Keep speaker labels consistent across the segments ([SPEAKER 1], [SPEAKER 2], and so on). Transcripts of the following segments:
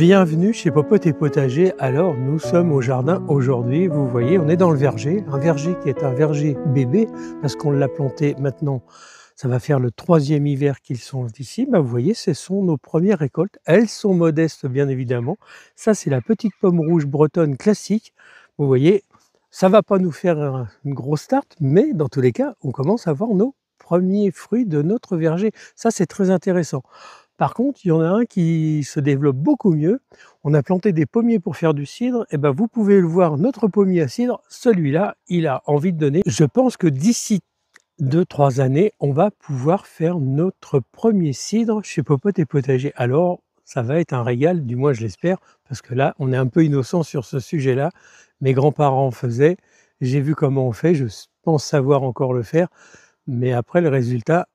[SPEAKER 1] Bienvenue chez Popote et Potager. Alors nous sommes au jardin aujourd'hui, vous voyez, on est dans le verger, un verger qui est un verger bébé parce qu'on l'a planté maintenant, ça va faire le 3e hiver qu'ils sont ici. Vous voyez, ce sont nos premières récoltes, elles sont modestes bien évidemment. Ça c'est la petite pomme rouge bretonne classique, vous voyez, ça va pas nous faire une grosse start, mais dans tous les cas, on commence à voir nos premiers fruits de notre verger. Ça c'est très intéressant. Par contre, il y en a un qui se développe beaucoup mieux. On a planté des pommiers pour faire du cidre. Et vous pouvez le voir, notre pommier à cidre, celui-là, il a envie de donner. Je pense que d'ici 2-3 années, on va pouvoir faire notre premier cidre chez Popote et Potager. Alors, ça va être un régal, du moins je l'espère, parce que là, on est un peu innocent sur ce sujet-là. Mes grands-parents en faisaient, j'ai vu comment on fait, je pense savoir encore le faire, mais après le résultat,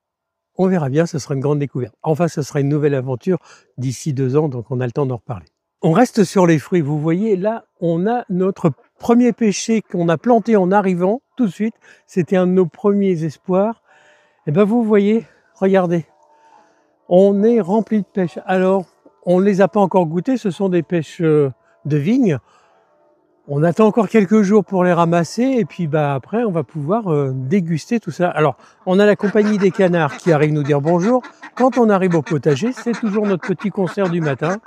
[SPEAKER 1] on verra bien, ce sera une grande découverte. Enfin, ce sera une nouvelle aventure d'ici 2 ans, donc on a le temps d'en reparler. On reste sur les fruits, vous voyez, là, on a notre premier pêcher qu'on a planté en arrivant, tout de suite. C'était un de nos premiers espoirs. Et vous voyez, regardez, on est rempli de pêches. Alors, on ne les a pas encore goûtées, ce sont des pêches de vigne. On attend encore quelques jours pour les ramasser et puis après on va pouvoir déguster tout ça. Alors on a la compagnie des canards qui arrive nous dire bonjour. Quand on arrive au potager, c'est toujours notre petit concert du matin.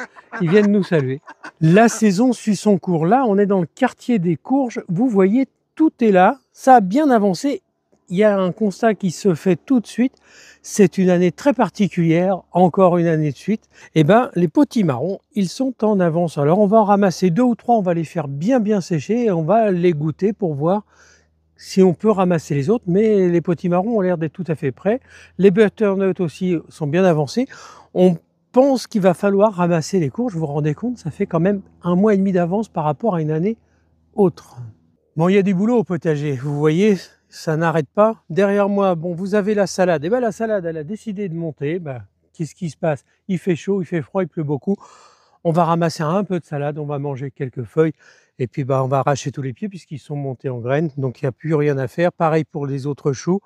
[SPEAKER 1] Ils viennent nous saluer. La saison suit son cours. Là, on est dans le quartier des courges. Vous voyez, tout est là. Ça a bien avancé. Il y a un constat qui se fait tout de suite. C'est une année très particulière, encore une année de suite. Les potimarrons, ils sont en avance. Alors on va en ramasser 2 ou 3, on va les faire bien sécher et on va les goûter pour voir si on peut ramasser les autres. Mais les potimarrons ont l'air d'être tout à fait prêts. Les butternuts aussi sont bien avancés. On pense qu'il va falloir ramasser les courges. Vous vous rendez compte, ça fait quand même 1 mois et demi d'avance par rapport à une année autre. Bon, il y a du boulot au potager, vous voyez, ça n'arrête pas. Derrière moi, bon, vous avez la salade. La salade, elle a décidé de monter. Qu'est-ce qui se passe? Il fait chaud, il fait froid, il pleut beaucoup. On va ramasser un peu de salade, on va manger quelques feuilles. Et puis, on va arracher tous les pieds puisqu'ils sont montés en graines. Donc, il n'y a plus rien à faire. Pareil pour les autres choux.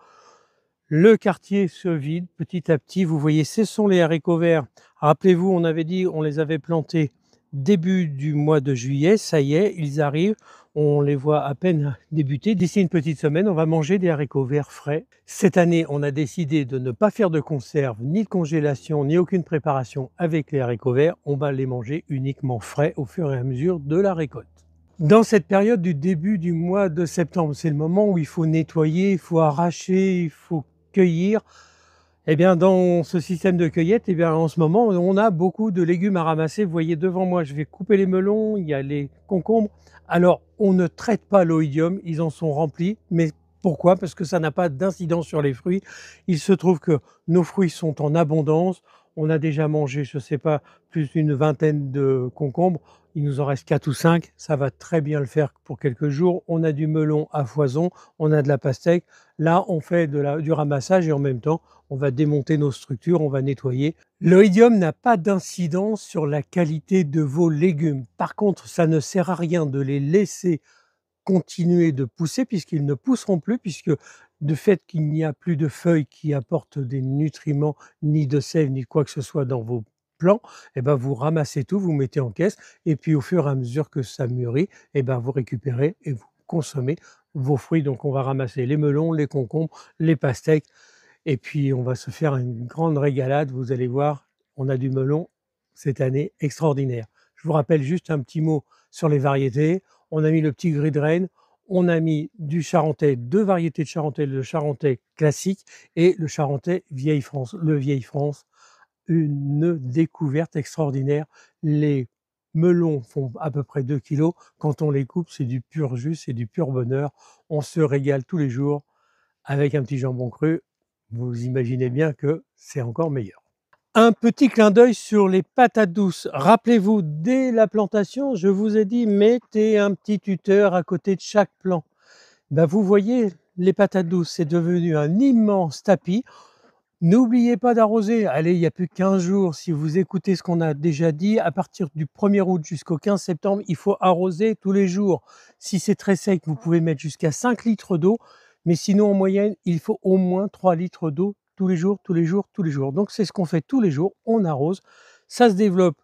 [SPEAKER 1] Le quartier se vide petit à petit. Vous voyez, ce sont les haricots verts. Rappelez-vous, on avait dit, on les avait plantés début du mois de juillet. Ça y est, ils arrivent. On les voit à peine débuter. D'ici une petite semaine, on va manger des haricots verts frais. Cette année, on a décidé de ne pas faire de conserve, ni de congélation, ni aucune préparation avec les haricots verts. On va les manger uniquement frais au fur et à mesure de la récolte. Dans cette période du début du mois de septembre, c'est le moment où il faut nettoyer, il faut arracher, il faut cueillir. Dans ce système de cueillette, en ce moment, on a beaucoup de légumes à ramasser. Vous voyez devant moi, je vais couper les melons, il y a les concombres. Alors, on ne traite pas l'oïdium, ils en sont remplis. Mais pourquoi? Parce que ça n'a pas d'incidence sur les fruits. Il se trouve que nos fruits sont en abondance. On a déjà mangé, je ne sais pas, plus d'une vingtaine de concombres. Il nous en reste 4 ou 5. Ça va très bien le faire pour quelques jours. On a du melon à foison, on a de la pastèque. Là, on fait du ramassage et en même temps, on va démonter nos structures, on va nettoyer. L'oïdium n'a pas d'incidence sur la qualité de vos légumes. Par contre, ça ne sert à rien de les laisser continuer de pousser puisqu'ils ne pousseront plus, puisque du fait qu'il n'y a plus de feuilles qui apportent des nutriments, ni de sève, ni quoi que ce soit dans vos plants, vous ramassez tout, vous mettez en caisse et puis au fur et à mesure que ça mûrit, vous récupérez et vous consommez vos fruits. Donc on va ramasser les melons, les concombres, les pastèques et puis on va se faire une grande régalade. Vous allez voir, on a du melon cette année extraordinaire. Je vous rappelle juste un petit mot sur les variétés. On a mis le petit gris de Rennes, on a mis du charentais, 2 variétés de charentais, le charentais classique et le charentais vieille France. Le vieille France, une découverte extraordinaire. Les melons font à peu près 2 kilos. Quand on les coupe, c'est du pur jus, c'est du pur bonheur. On se régale tous les jours avec un petit jambon cru. Vous imaginez bien que c'est encore meilleur. Un petit clin d'œil sur les patates douces. Rappelez-vous, dès la plantation, je vous ai dit, mettez un petit tuteur à côté de chaque plant. Vous voyez, les patates douces, c'est devenu un immense tapis. N'oubliez pas d'arroser. Allez, il n'y a plus que 15 jours. Si vous écoutez ce qu'on a déjà dit, à partir du 1er août jusqu'au 15 septembre, il faut arroser tous les jours. Si c'est très sec, vous pouvez mettre jusqu'à 5 litres d'eau. Mais sinon, en moyenne, il faut au moins 3 litres d'eau tous les jours, tous les jours, tous les jours. Donc, c'est ce qu'on fait tous les jours. On arrose. Ça se développe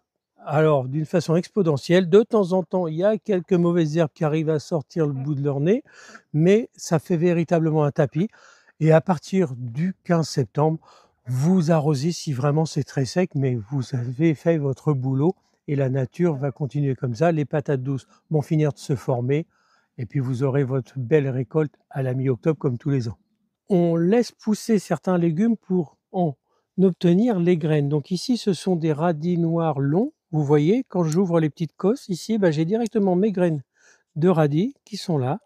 [SPEAKER 1] Alors, d'une façon exponentielle, de temps en temps, il y a quelques mauvaises herbes qui arrivent à sortir le bout de leur nez, mais ça fait véritablement un tapis et à partir du 15 septembre, vous arrosez si vraiment c'est très sec, mais vous avez fait votre boulot et la nature va continuer comme ça. Les patates douces vont finir de se former et puis vous aurez votre belle récolte à la mi-octobre comme tous les ans. On laisse pousser certains légumes pour en obtenir les graines. Donc ici, ce sont des radis noirs longs. Vous voyez, quand j'ouvre les petites cosses, ici, j'ai directement mes graines de radis qui sont là.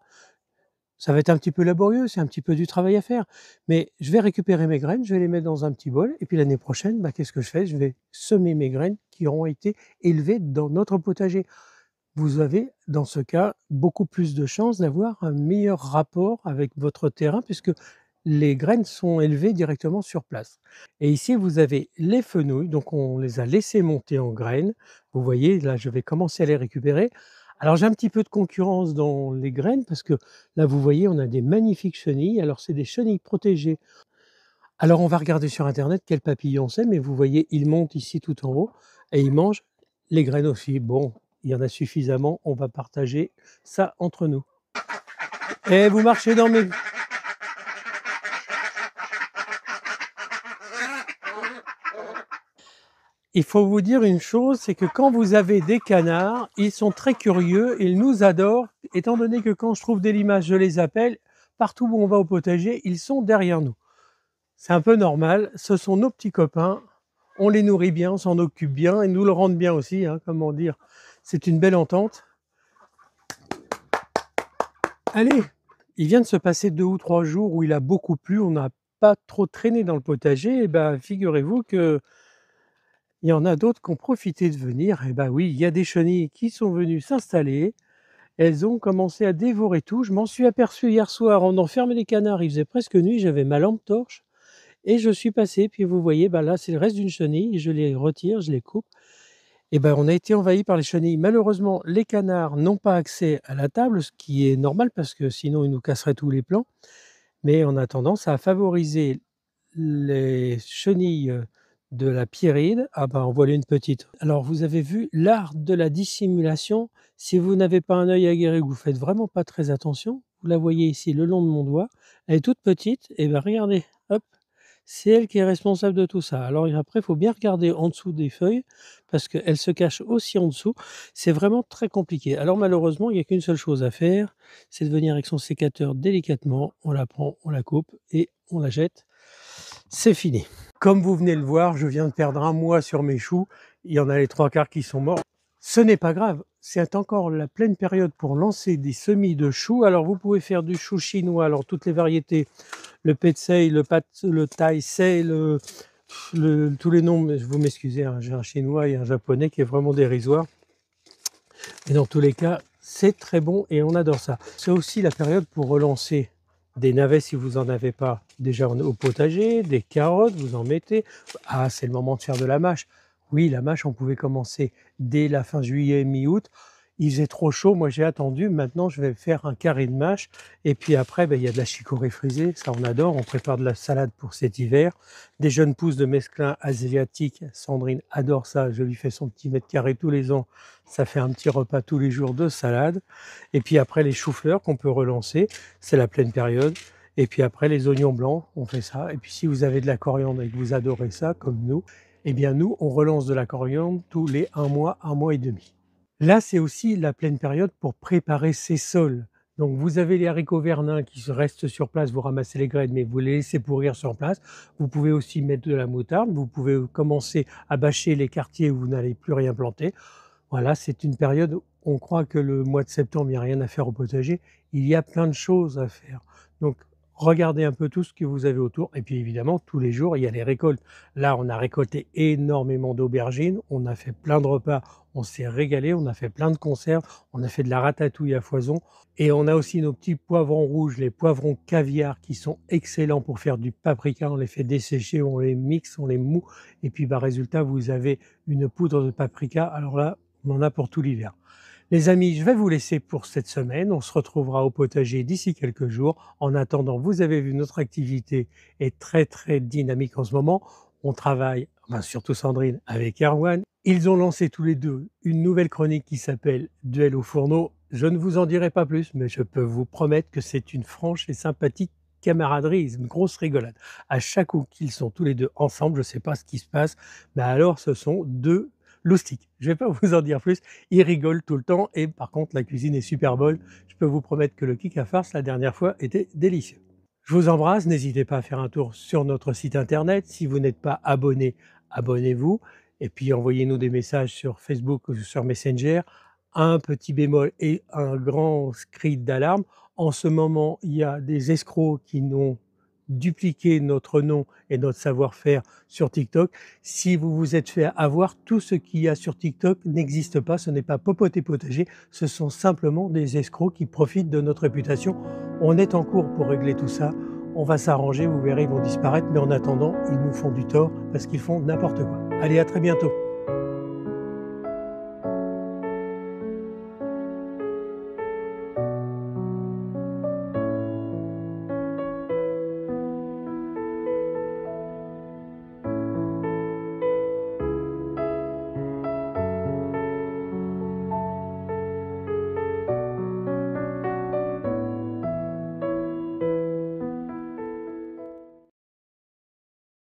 [SPEAKER 1] Ça va être un petit peu laborieux, c'est un petit peu du travail à faire, mais je vais récupérer mes graines, je vais les mettre dans un petit bol et puis l'année prochaine, qu'est-ce que je fais? Je vais semer mes graines qui auront été élevées dans notre potager. Vous avez, dans ce cas, beaucoup plus de chances d'avoir un meilleur rapport avec votre terrain puisque les graines sont élevées directement sur place. Et ici, vous avez les fenouils, donc on les a laissées monter en graines. Vous voyez, là, je vais commencer à les récupérer. Alors, j'ai un petit peu de concurrence dans les graines parce que là, vous voyez, on a des magnifiques chenilles. Alors, c'est des chenilles protégées. Alors, on va regarder sur Internet quel papillon c'est, mais vous voyez, il monte ici tout en haut et il mange les graines aussi. Bon, il y en a suffisamment, on va partager ça entre nous. Et vous marchez dans mes... Il faut vous dire une chose, c'est que quand vous avez des canards, ils sont très curieux, ils nous adorent, étant donné que quand je trouve des limaces, je les appelle. Partout où on va au potager, ils sont derrière nous. C'est un peu normal, ce sont nos petits copains, on les nourrit bien, on s'en occupe bien, ils nous le rendent bien aussi, comment dire. C'est une belle entente. Allez, il vient de se passer 2 ou 3 jours où il a beaucoup plu, on n'a pas trop traîné dans le potager, et figurez-vous que il y en a d'autres qui ont profité de venir. Et oui, il y a des chenilles qui sont venues s'installer. Elles ont commencé à dévorer tout. Je m'en suis aperçu hier soir en enfermant les canards. Il faisait presque nuit, j'avais ma lampe torche et je suis passé. Puis vous voyez, là, c'est le reste d'une chenille. Je les retire, je les coupe. On a été envahi par les chenilles. Malheureusement, les canards n'ont pas accès à la table, ce qui est normal parce que sinon, ils nous casseraient tous les plants. Mais en attendant, ça a favorisé les chenilles de la pierride. En voilà une petite. Alors, vous avez vu l'art de la dissimulation. Si vous n'avez pas un œil aguerri, que vous faites vraiment pas très attention, vous la voyez ici le long de mon doigt. Elle est toute petite. Regardez, hop, c'est elle qui est responsable de tout ça. Alors après, il faut bien regarder en dessous des feuilles parce qu'elle se cache aussi en dessous. C'est vraiment très compliqué. Alors malheureusement, il n'y a qu'une seule chose à faire, c'est de venir avec son sécateur délicatement. On la prend, on la coupe et on la jette. C'est fini. Comme vous venez de le voir, je viens de perdre 1 mois sur mes choux. Il y en a les 3/4 qui sont morts. Ce n'est pas grave, c'est encore la pleine période pour lancer des semis de choux. Alors vous pouvez faire du chou chinois, alors toutes les variétés, le petsei, le taisei, tous les noms, mais vous m'excusez, j'ai un chinois et un japonais qui est vraiment dérisoire. Mais dans tous les cas, c'est très bon et on adore ça. C'est aussi la période pour relancer des navets si vous n'en avez pas déjà au potager, des carottes, vous en mettez. Ah, c'est le moment de faire de la mâche. Oui, la mâche, on pouvait commencer dès la fin juillet, mi-août. Il faisait trop chaud, moi j'ai attendu. Maintenant, je vais faire un carré de mâche. Et puis après, il y a de la chicorée frisée, ça on adore. On prépare de la salade pour cet hiver. Des jeunes pousses de mesclun asiatique. Sandrine adore ça. Je lui fais son petit mètre carré tous les ans. Ça fait un petit repas tous les jours de salade. Et puis après, les choux-fleurs qu'on peut relancer. C'est la pleine période. Et puis après, les oignons blancs, on fait ça. Et puis si vous avez de la coriandre et que vous adorez ça, comme nous, nous, on relance de la coriandre tous les 1 mois et demi. Là, c'est aussi la pleine période pour préparer ses sols. Donc, vous avez les haricots vernins qui restent sur place, vous ramassez les graines, mais vous les laissez pourrir sur place. Vous pouvez aussi mettre de la moutarde, vous pouvez commencer à bâcher les quartiers où vous n'allez plus rien planter. Voilà, c'est une période où on croit que le mois de septembre, il n'y a rien à faire au potager. Il y a plein de choses à faire. Donc, regardez un peu tout ce que vous avez autour. Et puis évidemment, tous les jours, il y a les récoltes. Là, on a récolté énormément d'aubergines. On a fait plein de repas. On s'est régalé. On a fait plein de conserves. On a fait de la ratatouille à foison. Et on a aussi nos petits poivrons rouges, les poivrons caviar, qui sont excellents pour faire du paprika. On les fait dessécher, on les mixe, on les moud. Et puis, résultat, vous avez une poudre de paprika. Alors là, on en a pour tout l'hiver. Les amis, je vais vous laisser pour cette semaine. On se retrouvera au potager d'ici quelques jours. En attendant, vous avez vu, notre activité est très, très dynamique en ce moment. On travaille, surtout Sandrine, avec Erwan Ils ont lancé tous les 2 une nouvelle chronique qui s'appelle Duel au fourneau. Je ne vous en dirai pas plus, mais je peux vous promettre que c'est une franche et sympathique camaraderie, une grosse rigolade. À chaque coup qu'ils sont tous les 2 ensemble, je ne sais pas ce qui se passe, mais alors ce sont 2 loustics. Je ne vais pas vous en dire plus, ils rigolent tout le temps et par contre la cuisine est super bonne. Je peux vous promettre que le kick à farce la dernière fois était délicieux. Je vous embrasse, n'hésitez pas à faire un tour sur notre site internet. Si vous n'êtes pas abonné, abonnez-vous et puis envoyez-nous des messages sur Facebook ou sur Messenger. Un petit bémol et un grand cri d'alarme. En ce moment, il y a des escrocs qui ont dupliqué notre nom et notre savoir-faire sur TikTok. Si vous vous êtes fait avoir, tout ce qu'il y a sur TikTok n'existe pas, ce n'est pas Popote et Potager, ce sont simplement des escrocs qui profitent de notre réputation. On est en cours pour régler tout ça, on va s'arranger, vous verrez, ils vont disparaître, mais en attendant, ils nous font du tort parce qu'ils font n'importe quoi. Allez, à très bientôt.